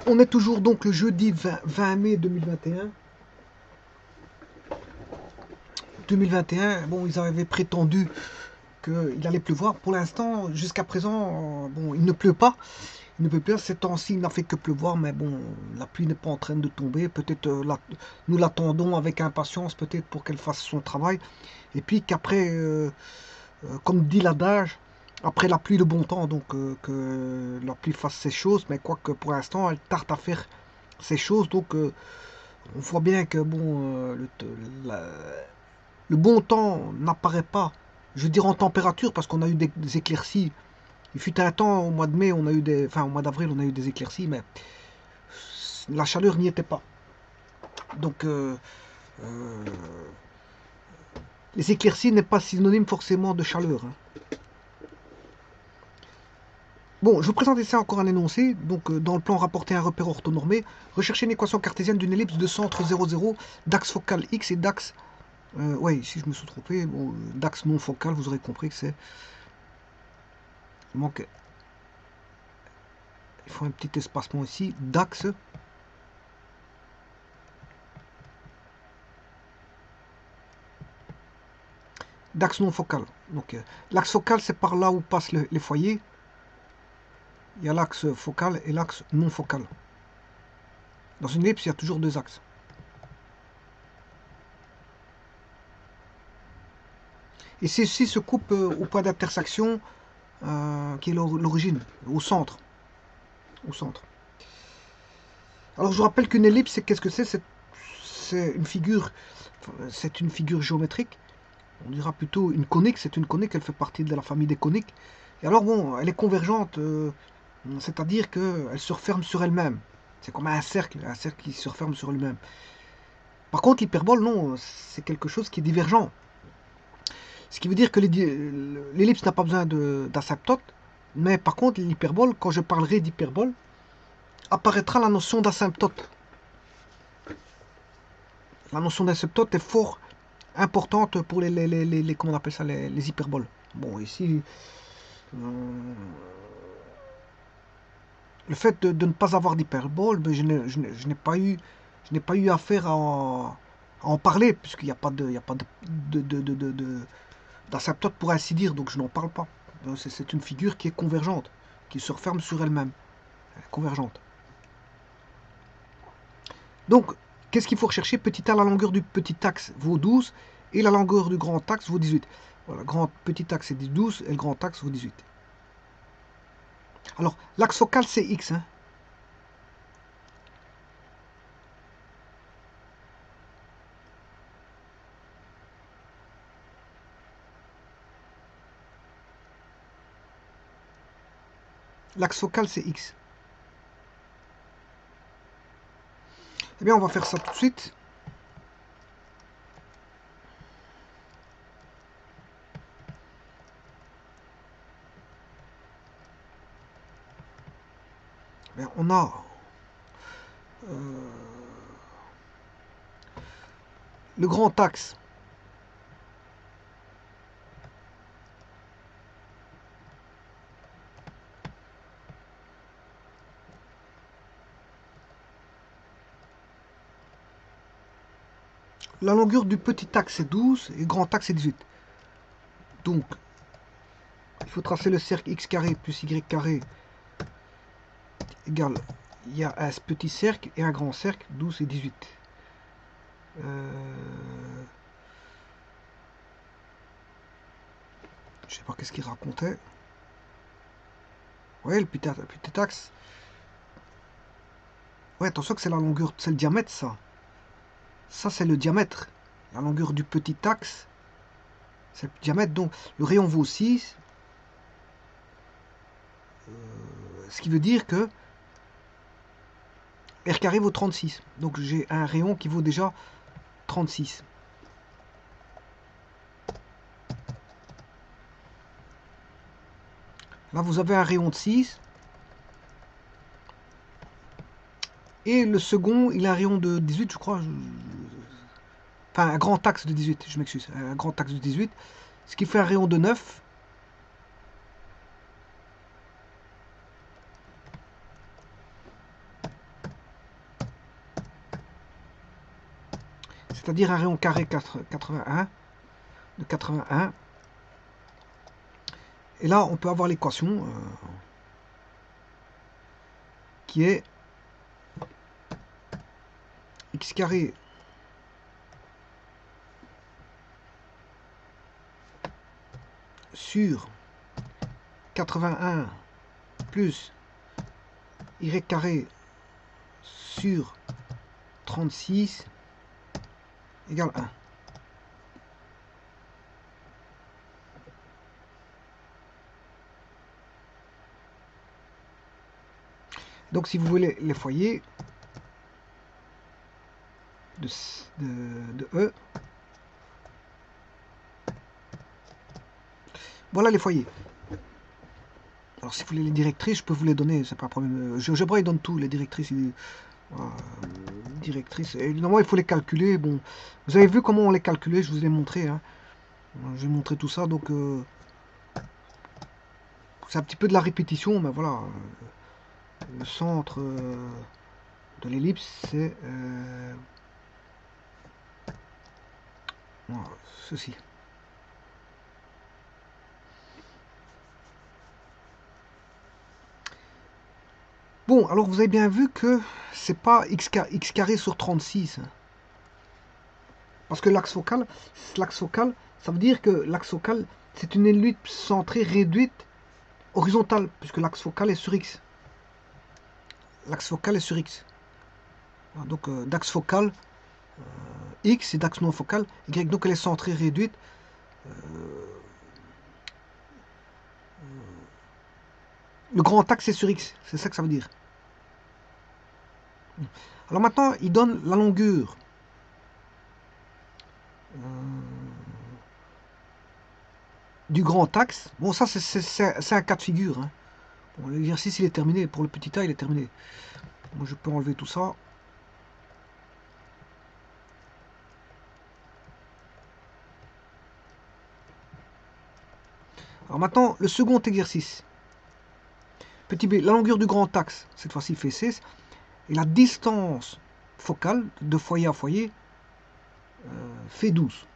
On est toujours donc le jeudi 20 mai 2021. 2021, bon, ils avaient prétendu qu'il allait pleuvoir. Pour l'instant, jusqu'à présent, bon, il ne pleut pas. Il ne pleut plus. Ces temps-ci, il n'a fait que pleuvoir, mais bon, la pluie n'est pas en train de tomber. Peut-être nous l'attendons avec impatience, peut-être pour qu'elle fasse son travail. Et puis qu'après, comme dit l'adage, après la pluie, le bon temps, donc que la pluie fasse ses choses. Mais quoique pour l'instant, elle tarde à faire ses choses. Donc on voit bien que bon, le bon temps n'apparaît pas. Je veux dire en température, parce qu'on a eu des éclaircies. Il fut un temps, au mois de mai, on a eu des, enfin au mois d'avril, on a eu des éclaircies, mais la chaleur n'y était pas. Donc les éclaircies n'est pas synonyme forcément de chaleur. Hein. Bon, je vous présente ici encore un énoncé. Donc, dans le plan, rapporter un repère orthonormé. Rechercher une équation cartésienne d'une ellipse de centre 0,0, d'axe focal x et d'axe... ouais, ici je me suis trompé. Bon, d'axe non focal, vous aurez compris que c'est... Il manque... Il faut un petit espacement ici. D'axe... D'axe non focal. Donc, l'axe focal, c'est par là où passent les foyers. Il y a l'axe focal et l'axe non focal. Dans une ellipse, il y a toujours deux axes. Et ceci se coupe au point d'intersection qui est l'origine, au centre. Au centre. Alors je vous rappelle qu'une ellipse, qu'est-ce que c'est? C'est une figure géométrique. On dira plutôt une conique. C'est une conique, elle fait partie de la famille des coniques. Et alors bon, elle est convergente, c'est-à-dire qu'elle se referme sur elle-même. C'est comme un cercle qui se referme sur lui-même. Par contre, l'hyperbole, non, c'est quelque chose qui est divergent. Ce qui veut dire que l'ellipse n'a pas besoin d'asymptote, mais par contre, l'hyperbole, quand je parlerai d'hyperbole, apparaîtra la notion d'asymptote. La notion d'asymptote est fort importante pour comment on appelle ça, les hyperboles. Bon, ici, le fait de ne pas avoir d'hyperbole, ben, je n'ai pas eu affaire à en parler, puisqu'il n'y a pas d'asymptote pour ainsi dire, donc je n'en parle pas. C'est une figure qui est convergente, qui se referme sur elle-même. Convergente. Donc, qu'est-ce qu'il faut rechercher? Petit a, la longueur du petit axe vaut 12 et la longueur du grand axe vaut 18. Voilà, petit axe c'est 12 et le grand axe vaut 18. Alors, l'axe focal c'est x. Hein. L'axe focal c'est x. Eh bien, on va faire ça tout de suite. Eh bien, on a le grand axe. La longueur du petit axe c'est 12 et le grand axe c'est 18. Donc, il faut tracer le cercle x carré plus y carré égale, il y a un petit cercle et un grand cercle, 12 et 18. Je sais pas qu'est-ce qu'il racontait. Ouais, le petit axe. Ouais, attention que c'est la longueur, c'est le diamètre ça. Ça c'est le diamètre. La longueur du petit axe, c'est le diamètre. Donc le rayon vaut 6. Ce qui veut dire que R carré vaut 36. Donc j'ai un rayon qui vaut déjà 36. Là vous avez un rayon de 6. Et le second, il a un rayon de 18, je crois. Enfin, un grand axe de 18, je m'excuse. Un grand axe de 18. Ce qui fait un rayon de 9. c'est-à-dire un rayon carré 81, de 81. Et là, on peut avoir l'équation qui est x carré sur 81 plus y carré sur 36 égale 1. Donc si vous voulez les foyers de E, voilà les foyers. Alors si vous voulez les directrices, je peux vous les donner, c'est pas un problème. GeoGebra il donne tout, les directrices. Directrices. Et évidemment il faut les calculer. Bon, vous avez vu comment on les calculait, je vous ai montré. Hein. Je vais montrer tout ça, donc c'est un petit peu de la répétition, mais voilà. Le centre de l'ellipse, c'est voilà, ceci. Bon, alors vous avez bien vu que c'est pas x carré sur 36. Hein. Parce que l'axe focal, ça veut dire que l'axe focal, c'est une ellipse centrée réduite horizontale, puisque l'axe focal est sur x. L'axe focal est sur x. Donc d'axe focal x et d'axe non focal y, donc elle est centrée réduite. Le grand axe est sur x, c'est ça que ça veut dire. Alors maintenant, il donne la longueur du grand axe. Bon, ça c'est un cas de figure. Hein. Bon, l'exercice il est terminé. Pour le petit a, il est terminé. Moi, je peux enlever tout ça. Alors maintenant, le second exercice. Petit b, la longueur du grand axe, cette fois-ci fait 16. Et la distance focale, de foyer à foyer, fait 12.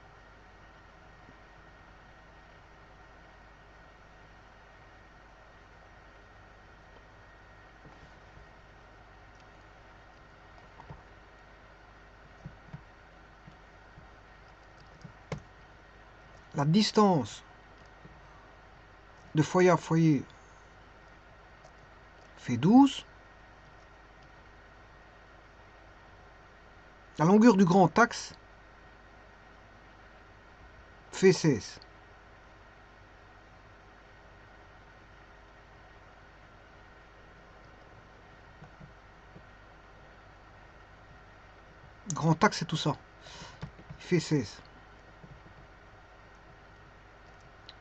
La distance de foyer à foyer fait 12. La longueur du grand axe fait 16. Grand axe, c'est tout ça. Il fait 16.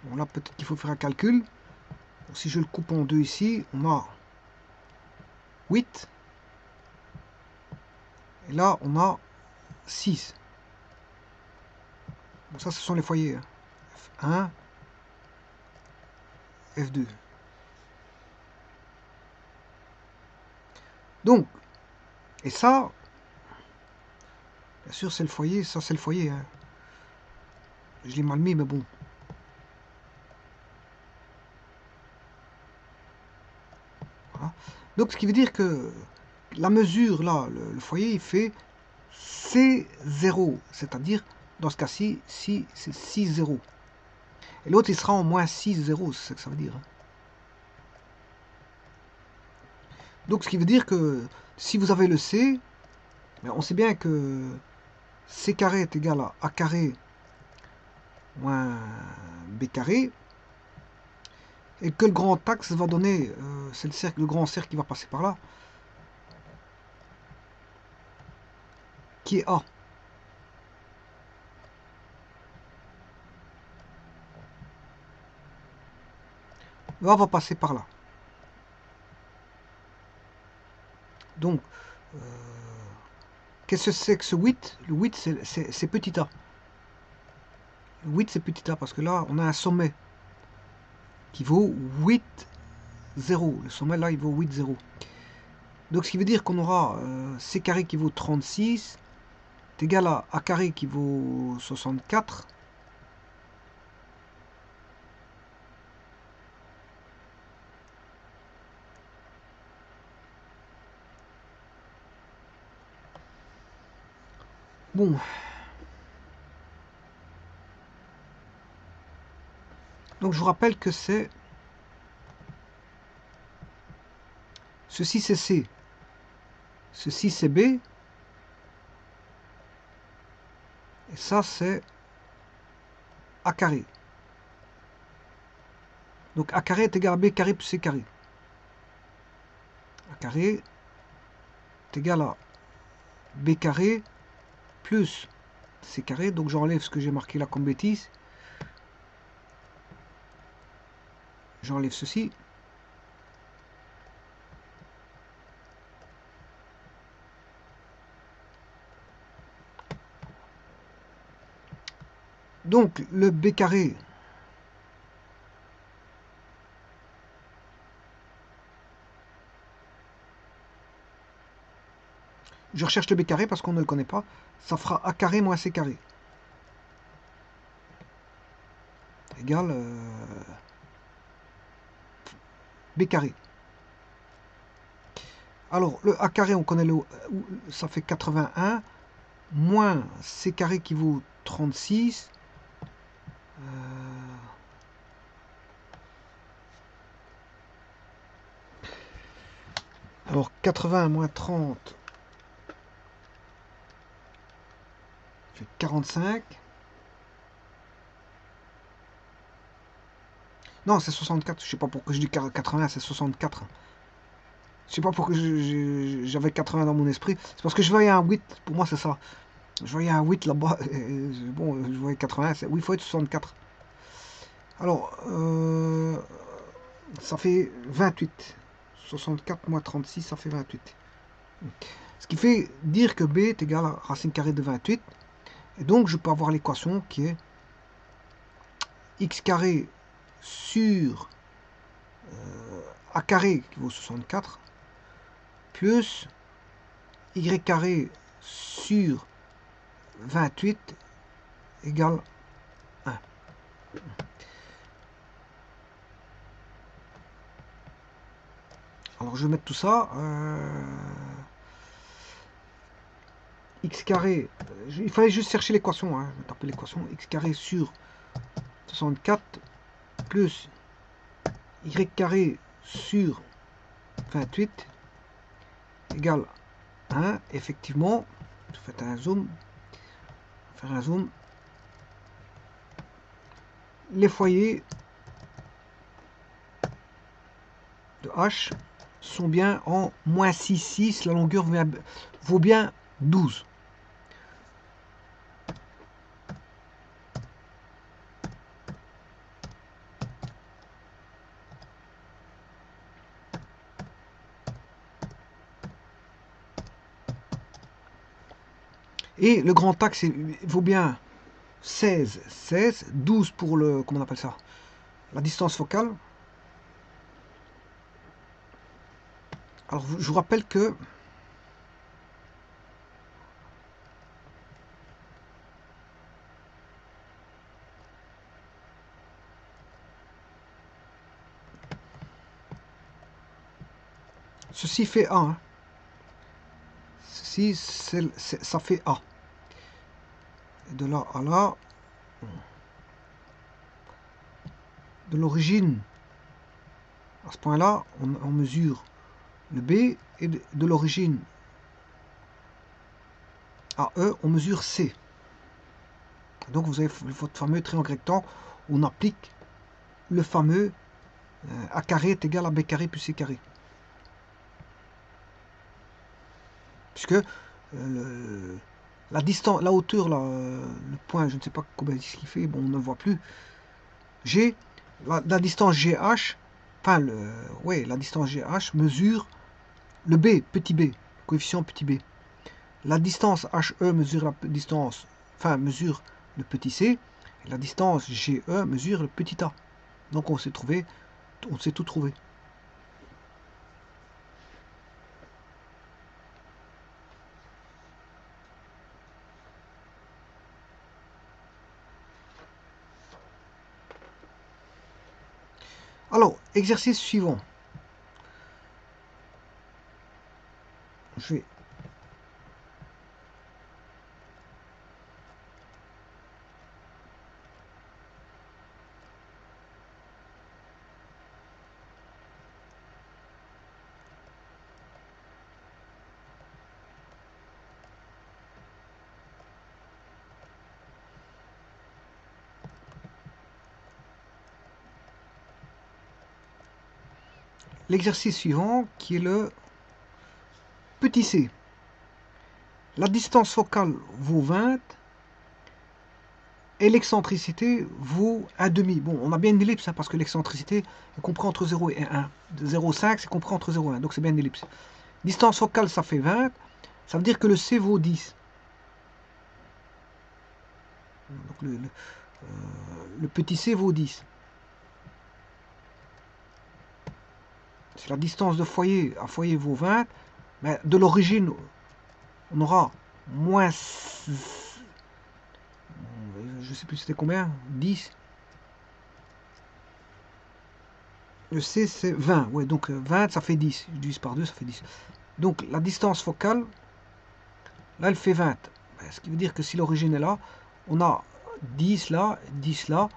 Bon, là, peut-être qu'il faut faire un calcul. Donc, si je le coupe en deux ici, on a 8. Et là, on a 6. Bon, ça, ce sont les foyers. F1, F2. Donc, et ça, bien sûr, c'est le foyer. Ça, c'est le foyer. Hein. Je l'ai mal mis, mais bon. Voilà. Donc, ce qui veut dire que la mesure, là, le foyer, il fait C0. C'est-à-dire, dans ce cas-ci, si c'est 6, 0. Et l'autre, il sera en moins 6, 0. C'est ce que ça veut dire. Hein. Donc, ce qui veut dire que si vous avez le C, on sait bien que C carré est égal à A carré moins B carré. Et que le grand axe va donner, c'est le grand cercle qui va passer par là, qui est A. Le A va passer par là. Donc, qu'est-ce que c'est que ce 8? Le 8, c'est petit a. Le 8, c'est petit a, parce que là, on a un sommet qui vaut 8, 0. Le sommet, là, il vaut 8, 0. Donc, ce qui veut dire qu'on aura C carré qui vaut 36, est égal à A carré qui vaut 64. Bon. Donc je vous rappelle que c'est... Ceci c'est C. Ceci c'est B. Et ça c'est A carré. Donc A carré est égal à B carré plus C carré. A carré est égal à B carré plus C carré. Donc j'enlève ce que j'ai marqué là comme bêtise. J'enlève ceci. Donc le B carré je recherche le B carré parce qu'on ne le connaît pas. Ça fera A carré moins C carré. Égale B carré. Alors le A carré, on connaît ça fait 81. Moins C carré qui vaut 36. Alors 80 moins 30 fait 45. Non, c'est 64. Je sais pas pourquoi je dis 80, c'est 64. Je sais pas pourquoi j'avais 80 dans mon esprit. C'est parce que je voyais un 8. Pour moi, c'est ça. Je voyais un 8 là-bas. Bon, je voyais 80. Oui, il faut être 64. Alors, ça fait 28. 64 moins 36, ça fait 28. Ce qui fait dire que B est égal à racine carrée de 28. Et donc, je peux avoir l'équation qui est x carré sur A carré qui vaut 64 plus y carré sur 28 égale 1. Alors je vais mettre tout ça. X carré, il fallait juste chercher l'équation. Hein. Je vais taper l'équation. X carré sur 64 plus y carré sur 28 égale 1. Effectivement, faites un zoom. Faire un zoom. Les foyers de H sont bien en moins 6, 6. La longueur vaut bien 12. Et le grand axe vaut bien 16, 16, 12 pour le, comment on appelle ça, la distance focale. Alors je vous rappelle que ceci fait A. Hein. Ceci, ça fait A. Et de là à là, de l'origine à ce point-là, on mesure le B, et de l'origine à E, on mesure C. Donc vous avez votre fameux triangle rectangle où on applique le fameux A carré est égal à B carré plus C carré. Puisque la distance, la hauteur, le point, je ne sais pas combien il fait, bon, on ne voit plus. G, la distance GH, enfin, la distance GH mesure le B, petit b, coefficient petit b. La distance HE mesure la distance, enfin, mesure le petit c. Et la distance GE mesure le petit a. Donc on s'est tout trouvé. Alors, exercice suivant. Je vais... L'exercice suivant, qui est le petit c. La distance focale vaut 20 et l'excentricité vaut 1,5. Bon, on a bien une ellipse, hein, parce que l'excentricité est compris entre 0 et 1. De 0,5, c'est compris entre 0 et 1, donc c'est bien une ellipse. Distance focale, ça fait 20. Ça veut dire que le c vaut 10. Donc le petit c vaut 10. Si la distance de foyer à foyer vaut 20, mais de l'origine, on aura moins... Je sais plus c'était combien, 10. Le C c'est 20, ouais, donc 20 ça fait 10. Je divise par 2, ça fait 10. Donc la distance focale, là elle fait 20. Ce qui veut dire que si l'origine est là, on a 10 là, 10 là,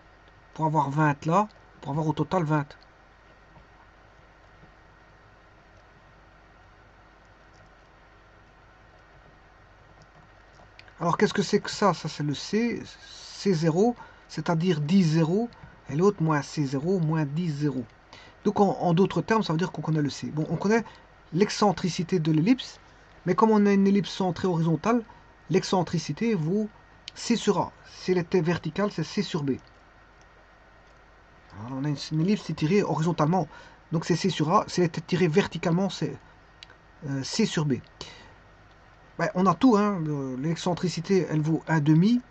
pour avoir 20 là, pour avoir au total 20. Alors qu'est-ce que c'est que ça? Ça c'est le C, C0, c'est-à-dire 10 0, et l'autre moins C0, moins 10 0. Donc en d'autres termes, ça veut dire qu'on connaît le C. Bon, on connaît l'excentricité de l'ellipse, mais comme on a une ellipse centrée horizontale, l'excentricité vaut C sur A. Si elle était verticale, c'est C sur B. Alors, on a une ellipse qui est tirée horizontalement, donc c'est C sur A. Si elle était tirée verticalement, c'est C sur B. Ben, on a tout, hein. L'excentricité, elle vaut 1,5.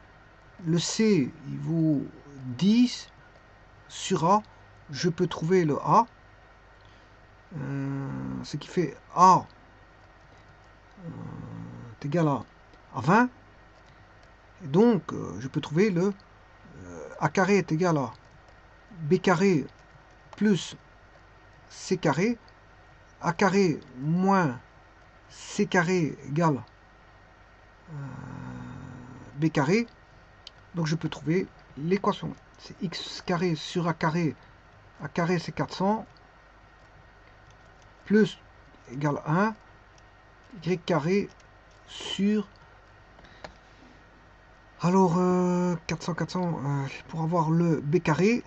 Le C, il vaut 10 sur A. Je peux trouver le A. Ce qui fait A est égal à 20. Et donc, je peux trouver le A carré est égal à B carré plus C carré. A carré moins C carré égale B carré. Donc je peux trouver l'équation. C'est x carré sur A carré c'est 400, plus égale 1, y carré sur... Alors, 400, pour avoir le b carré,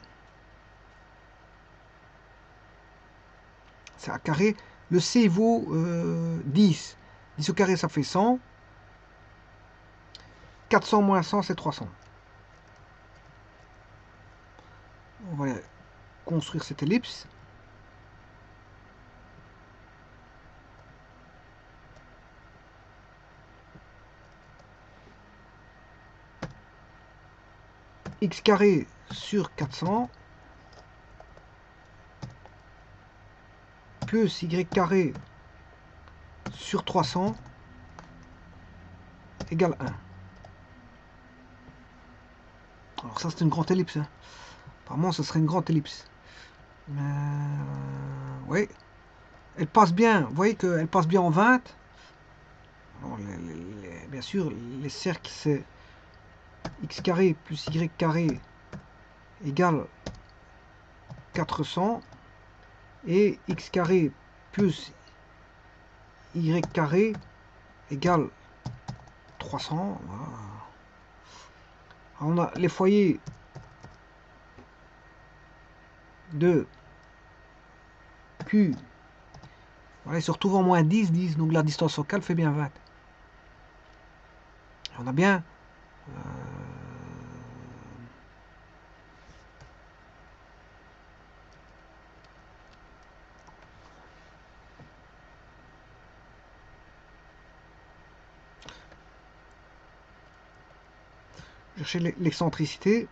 c'est A carré. Le c vaut 10. 10 au carré, ça fait 100. 400 moins 100, c'est 300. On va construire cette ellipse. X carré sur 400 plus y carré sur 300 égale 1. Alors ça c'est une grande ellipse. Hein. Apparemment ce serait une grande ellipse. Oui. Elle passe bien. Vous voyez qu'elle passe bien en 20. Alors, bien sûr les cercles c'est x carré plus y carré égale 400 et x carré plus y carré égale 300. Voilà. On a les foyers de Q. Voilà, ils se retrouvent en moins 10, 10, donc la distance focale fait bien 20. On a bien chercher l'excentricité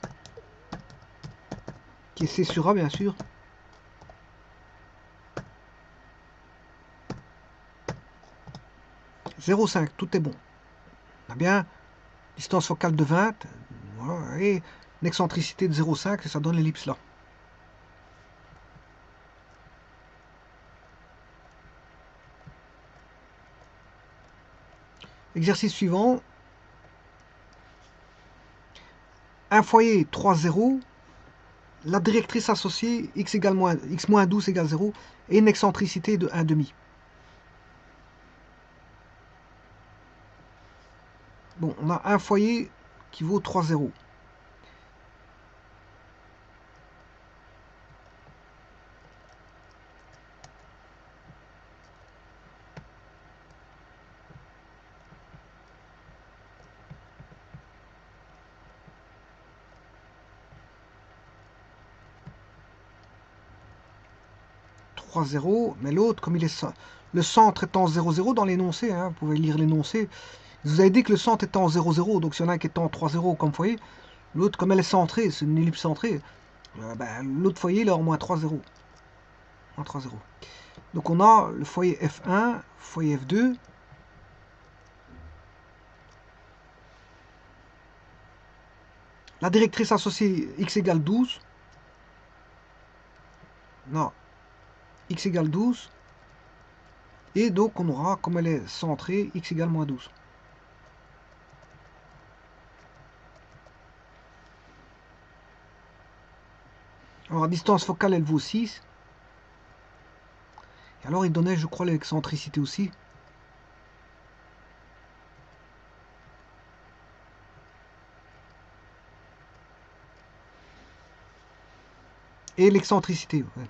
qui est C sur A bien sûr. « 0,5, tout est bon. On a bien distance focale de 20, voilà, et une excentricité de 0,5 et ça donne l'ellipse là. Exercice suivant. Un foyer 3, 0. La directrice associée x égale x moins 12 égale 0 et une excentricité de 1,5. Bon, on a un foyer qui vaut 3, 0. Mais l'autre, comme il est le centre étant 0, 0 dans l'énoncé, hein, vous pouvez lire l'énoncé, je vous avez dit que le centre est en 0, 0, donc s'il y en a un qui est en 3, 0 comme foyer, l'autre, comme elle est centrée, c'est une ellipse centrée, ben, l'autre foyer il est en moins 3, 0. Moins 3, 0. Donc on a le foyer F1, foyer F2. La directrice associée x égale 12. Non, x égale 12. Et donc on aura, comme elle est centrée, x égale moins 12. Alors la distance focale, elle vaut 6. Et alors il donnait, je crois, l'excentricité aussi. Et l'excentricité, ouais.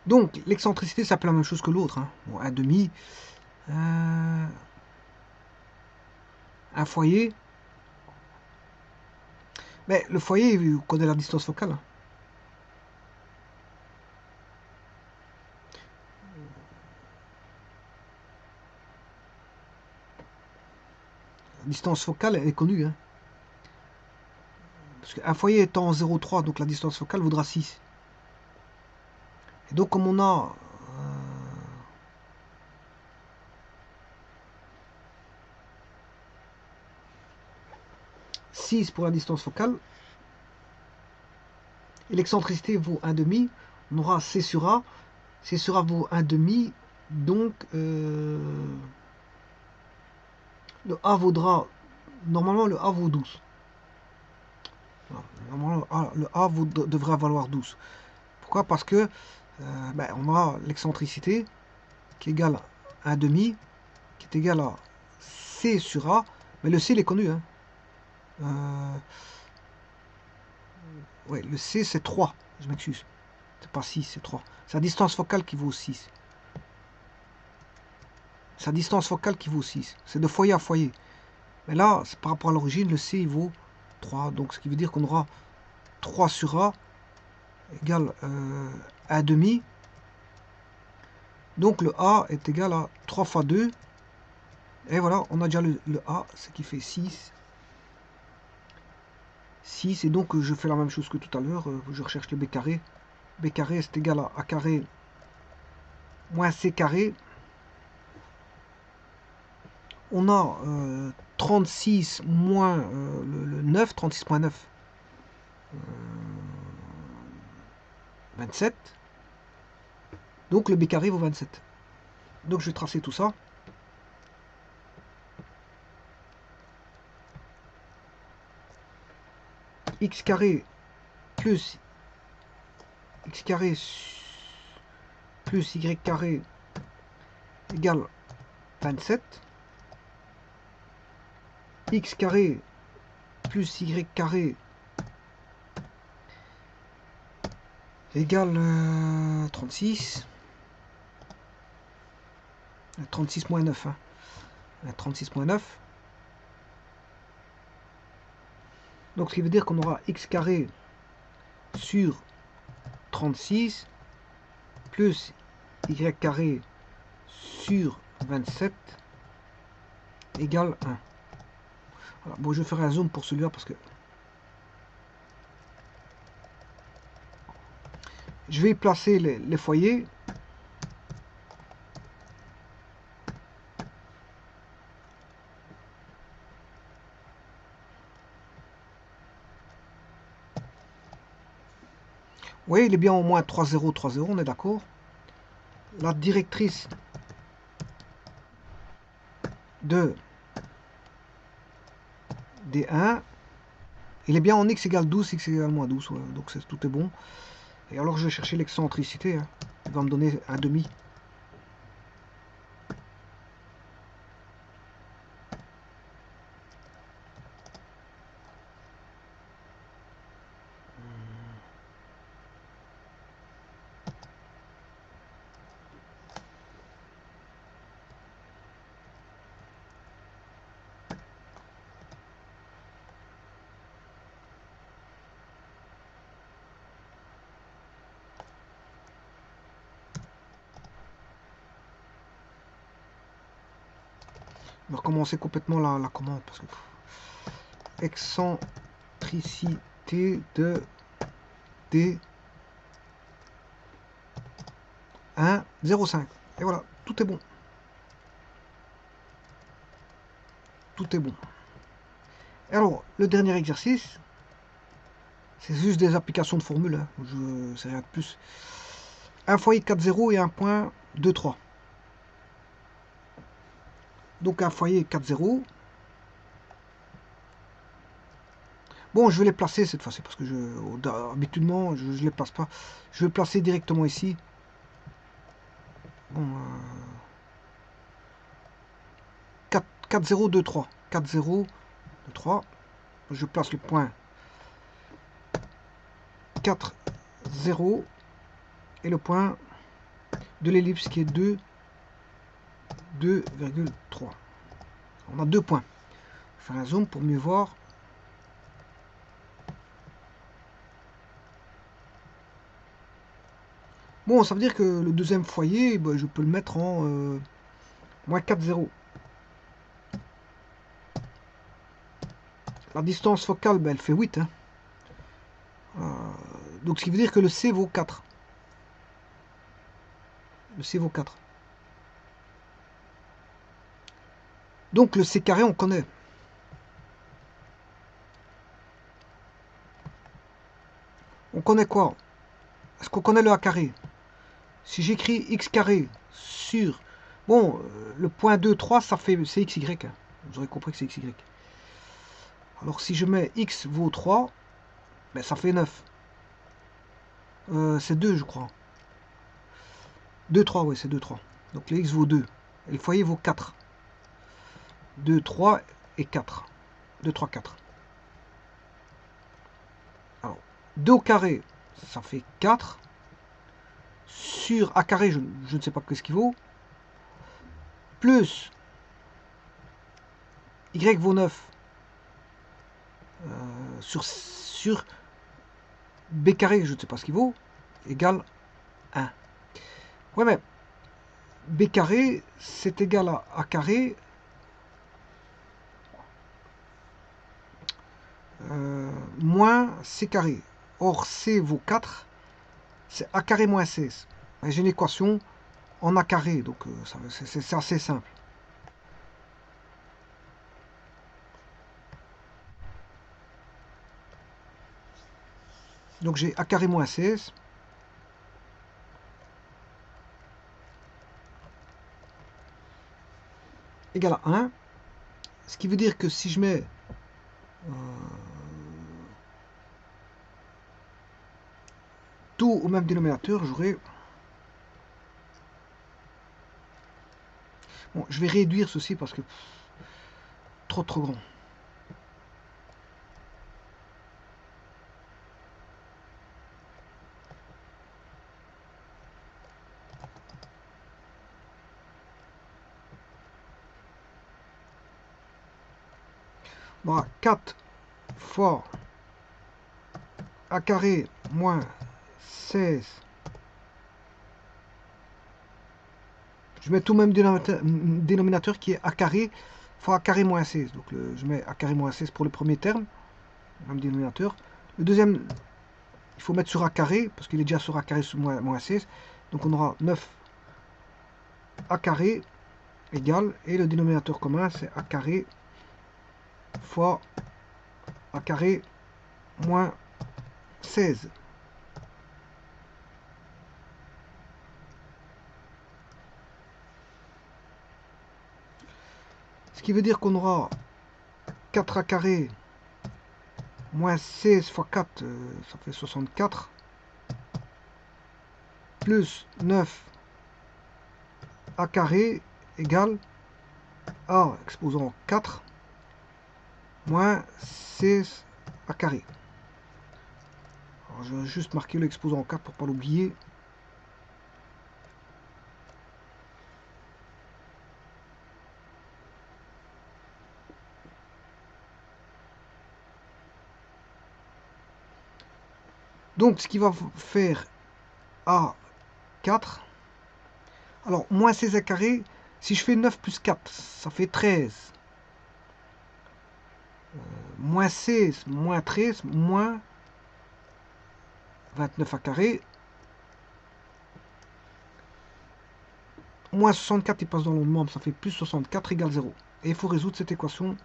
Donc l'excentricité, ça peut la même chose que l'autre. Hein. Bon, un demi. Un foyer. Mais le foyer, vous connaissez la distance focale. La distance focale, elle est connue. Hein. Parce qu'un foyer étant en 0,3, donc la distance focale vaudra 6. Et donc comme on a 6 pour la distance focale, et l'excentricité vaut 1,5, on aura C sur A. C sur A vaut 1,5, donc le A vaudra, normalement le A vaut 12. Normalement le A devrait valoir 12. Pourquoi? Parce que ben, on a l'excentricité qui est égale à 1,5, qui est égal à C sur A, mais le C il est connu. Hein. Ouais, le C c'est 3, je m'excuse. C'est pas 6, c'est 3. C'est la distance focale qui vaut 6. C'est la distance focale qui vaut 6. C'est de foyer à foyer. Mais là, par rapport à l'origine, le C il vaut 3. Donc ce qui veut dire qu'on aura 3 sur A égale 1,5. Donc le A est égal à 3 fois 2. Et voilà, on a déjà le A, ce qui fait 6. 6, et donc je fais la même chose que tout à l'heure, je recherche le B carré. B carré c'est égal à A carré moins C carré. On a 36 moins le 9, 36 moins 9, 27. Donc le B carré vaut 27. Donc je vais tracer tout ça. X carré plus x carré plus y carré égale 27. X carré plus y carré égale 36. 36 moins 9. Hein. 36 moins 9. Donc ce qui veut dire qu'on aura x carré sur 36 plus y carré sur 27 égale 1. Voilà. Bon, je ferai un zoom pour celui-là parce que je vais placer les foyers. Oui, il est bien au moins 3,0, 3,0, on est d'accord. La directrice de D1, il est bien en x égale 12, x égale moins 12, ouais, donc tout est bon. Et alors je vais chercher l'excentricité, hein. Il va me donner un demi. On va recommencer complètement la commande parce que excentricité de D 1, 0,5. Et voilà, tout est bon. Tout est bon. Alors, le dernier exercice, c'est juste des applications de formules. Hein. Je sais rien de plus. Un foyer 4,0 et un point 2,3. Donc un foyer 4,0. Bon, je vais les placer cette fois-ci parce que habituellement, je ne les place pas. Je vais le placer directement ici. Bon, 4,0, 2,3. 4,0, 2,3. Je place le point 4,0 et le point de l'ellipse qui est 2, 2,3. On a 2 points. Je vais faire un zoom pour mieux voir. Bon, ça veut dire que le deuxième foyer, ben, je peux le mettre en moins 4,0. La distance focale, ben, elle fait 8. Hein. Donc ce qui veut dire que le C vaut 4. Le C vaut 4. Donc le C carré, on connaît. On connaît quoi? Est-ce qu'on connaît le A carré? Si j'écris X carré sur... Bon, le point 2, 3, ça fait... C'est XY. Hein. Vous aurez compris que c'est XY. Alors si je mets X vaut 3, ben, ça fait 9. C'est 2, je crois. 2, 3, oui, c'est 2, 3. Donc le X vaut 2. Et le foyer vaut 4. 2, 3 et 4. 2, 3, 4. Alors, 2 au carré, ça fait 4. Sur A carré, je ne sais pas qu'est-ce qu'il vaut. Plus Y vaut 9. Sur B carré, je ne sais pas ce qu'il vaut. Égale 1. Ouais, mais B carré, c'est égal à A carré. Moins C carré. Or, C vaut 4. C'est A carré moins 16. J'ai une équation en A carré, donc c'est assez simple. Donc j'ai A carré moins 16 égale à 1. Ce qui veut dire que si je mets tout au même dénominateur, j'aurai... Bon, je vais réduire ceci parce que trop grand. Bon, 4 fois A carré moins 16. Je mets tout le même dénominateur qui est A carré fois A carré moins 16. Donc je mets A carré moins 16 pour le premier terme, même dénominateur. Le deuxième, il faut mettre sur A carré, parce qu'il est déjà sur A carré sur moins 16. Donc on aura 9 A carré égale, et le dénominateur commun c'est A carré fois A carré moins 16. Ce qui veut dire qu'on aura 4a carré moins 16 fois 4, ça fait 64, plus 9 a carré égale a exposant 4 moins 16 a carré. Alors, je vais juste marquer l'exposant 4 pour ne pas l'oublier. Donc, ce qui va faire A4. Alors, moins 16 à carré, si je fais 9 plus 4, ça fait 13. Moins 16, moins 13, moins 29 à carré. Moins 64, il passe dans le membre, ça fait plus 64 égale 0. Et il faut résoudre cette équation.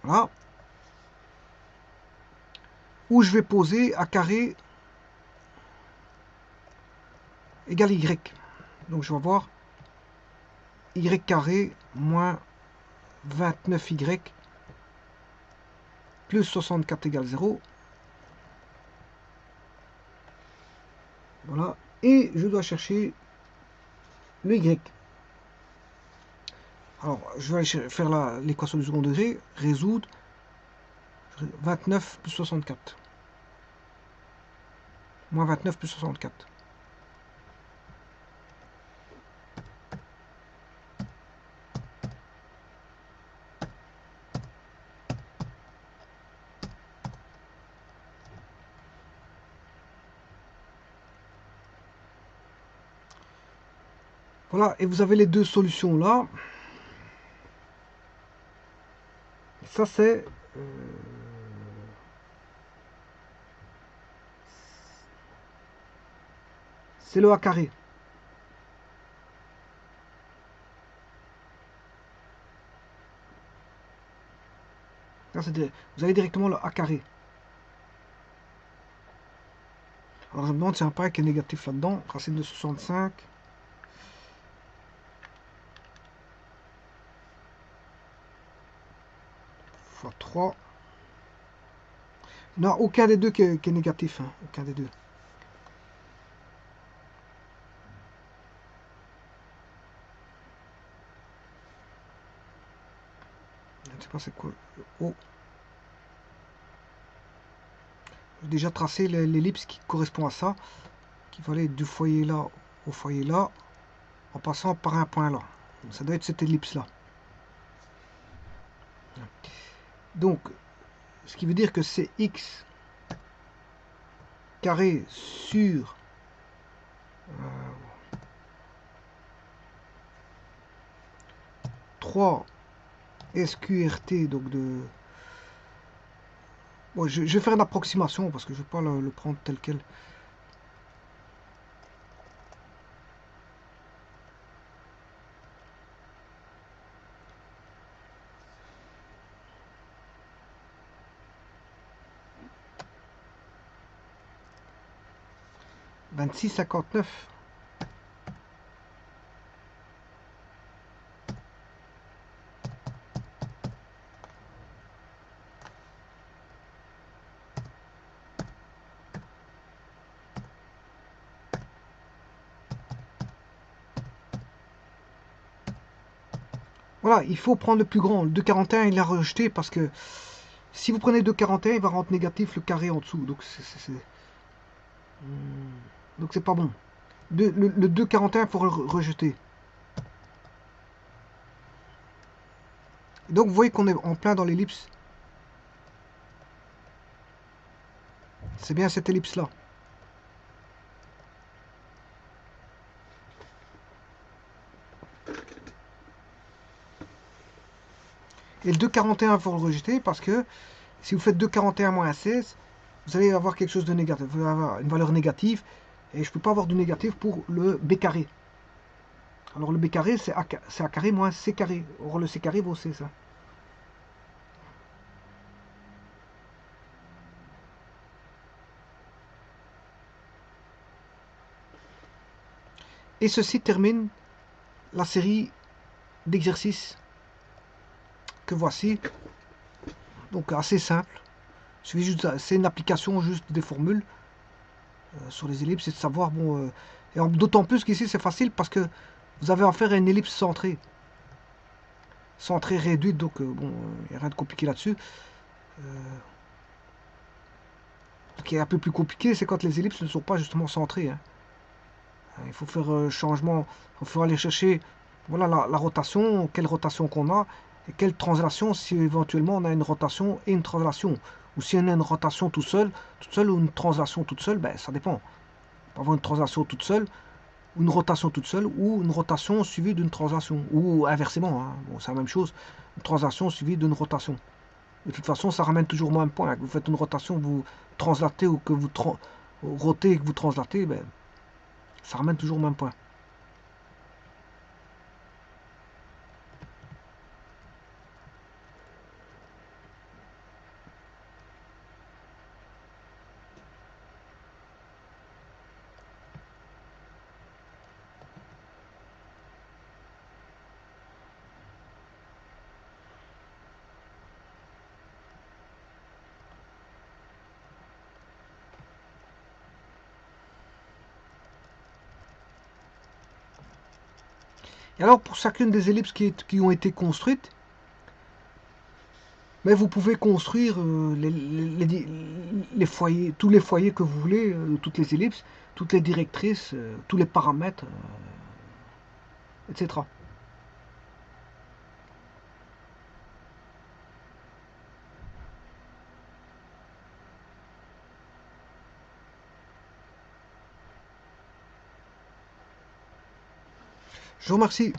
Voilà. Où je vais poser a carré égale y. Donc je vais avoir y carré moins 29y plus 64 égale 0. Voilà. Et je dois chercher le y. Alors, je vais aller faire l'équation du second degré, résoudre 29 plus 64. Moins 29 plus 64. Voilà, et vous avez les deux solutions là. Ça c'est le a carré. Là, vous avez directement le a carré. Alors je me demande s'il y a un pareil qui est négatif là-dedans. Racine de 65. Fois 3. Non, aucun des deux qui est négatif. Hein. Aucun des deux. Je ne sais pas c'est quoi. Oh. J'ai déjà tracé l'ellipse qui correspond à ça. Qui va aller du foyer là au foyer là. En passant par un point là. Ça doit être cette ellipse là. Donc, ce qui veut dire que c'est x carré sur 3 SQRT, donc de... Bon, je vais faire une approximation parce que je ne vais pas le prendre tel quel. « 26,59 ». Voilà, il faut prendre le plus grand. Le 2,41, il l'a rejeté parce que si vous prenez 2,41, il va rendre négatif le carré en dessous. Donc c'est pas bon. Le 2,41, il faut le rejeter. Donc vous voyez qu'on est en plein dans l'ellipse. C'est bien cette ellipse-là. Et le 2,41, il faut le rejeter parce que si vous faites 2,41 moins 16, vous allez avoir quelque chose de négatif. Vous allez avoir une valeur négative. Et je ne peux pas avoir du négatif pour le b carré. Alors le b carré, c'est a carré moins c carré. Or le c carré vaut c, ça. Et ceci termine la série d'exercices que voici. Donc assez simple. C'est une application juste des formules sur les ellipses et de savoir, bon, et d'autant plus qu'ici c'est facile parce que vous avez affaire à une ellipse centrée. Centrée réduite, donc bon, il n'y a rien de compliqué là-dessus. Ce qui est un peu plus compliqué, c'est quand les ellipses ne sont pas justement centrées. Hein. Il faut faire changement, il faut aller chercher voilà, la rotation, quelle rotation qu'on a, et quelle translation, si éventuellement on a une rotation et une translation. Ou si on a une rotation toute seule ou une translation toute seule, ben, ça dépend. On peut avoir une translation toute seule, ou une rotation toute seule, ou une rotation suivie d'une translation. Ou inversement, hein. Bon, c'est la même chose, une translation suivie d'une rotation. De toute façon, ça ramène toujours au même point. Que vous faites une rotation, vous translatez ou que vous rotez et que vous translatez, ben, ça ramène toujours au même point. Et alors, pour chacune des ellipses qui ont été construites, mais vous pouvez construire les foyers, tous les foyers que vous voulez, toutes les ellipses, toutes les directrices, tous les paramètres, etc. Je vous remercie.